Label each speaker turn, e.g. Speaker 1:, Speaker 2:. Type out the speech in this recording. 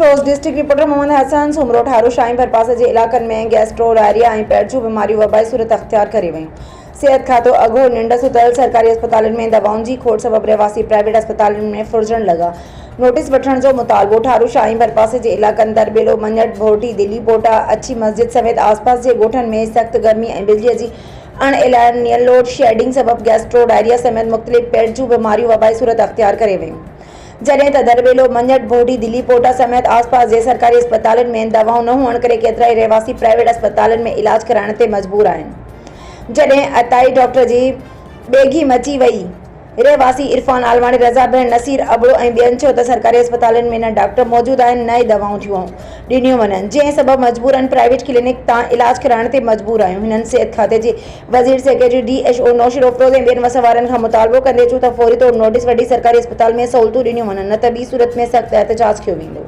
Speaker 1: Afroz district reporter Mohammad Hasan Soomro ठारू शाहीन भरपास जे इलाक़नि में गैस्ट्रो डायरिया ऐं पेट जूं बीमारियूं वबाई सूरत अख़्तियार करे वयूं। सिहत खातो अघो निंड सुतल सरकारी अस्पतालनि में दवाउनि जी खोट सबबि रहवासी प्राइवेट अस्पतालनि में फुरजण लॻा। नोटिस वठण जो मुतालबो ठारू शाहीन भरपासे जे इलाक़नि दरबेलो मंझट भोरटी दिल्ली पोटा अच्छी मस्जिद समेत आसपास जे ॻोठनि में सख़्त गर्मी ऐं बिजलीअ जी अणएलानियल लोड शेडिंग सबबि गैस्ट्रो डायरिया समेत मुख़्तलिफ़ पेट जूं बीमारियूं वबाई सूरत अख़्तियार करे वयूं। जॾहिं त दरबेलो मंझट भोरटी दिल्ली पोटा समेत आसपास जे सरकारी अस्पतालनि में दवाऊं न हुअण करे केतिरा ई रहवासी प्राइवेट अस्पतालनि में इलाज कराइण ते मजबूर आहिनि। जॾहिं अताई डॉक्टर जी ॿेघी मची वई, रहवासी इरफान आलवाणी, रज़ा भेण, नसीर अबड़ो ऐं ॿियनि चयो त सरकारी अस्पतालनि में न डॉक्टर मौजूद आहिनि न ई दवाऊं ॾिनियूं वञनि, जंहिं सबबि मजबूरन प्राइवेट क्लिनिक तां इलाज कराइण ते मजबूर आहियूं। हिननि सिहत खाते जे वज़ीर सेक्रेटरी DHO नौशिर अफरोज़ ऐं ॿियनि वसवारनि खां मुतालबो कंदे चयो त फौरी तौर नोटिस वठी सरकारी अस्पताल में सहूलियतूं ॾिनियूं वञनि, न त ॿी सूरत में सख़्त एहतजाज कयो वेंदो।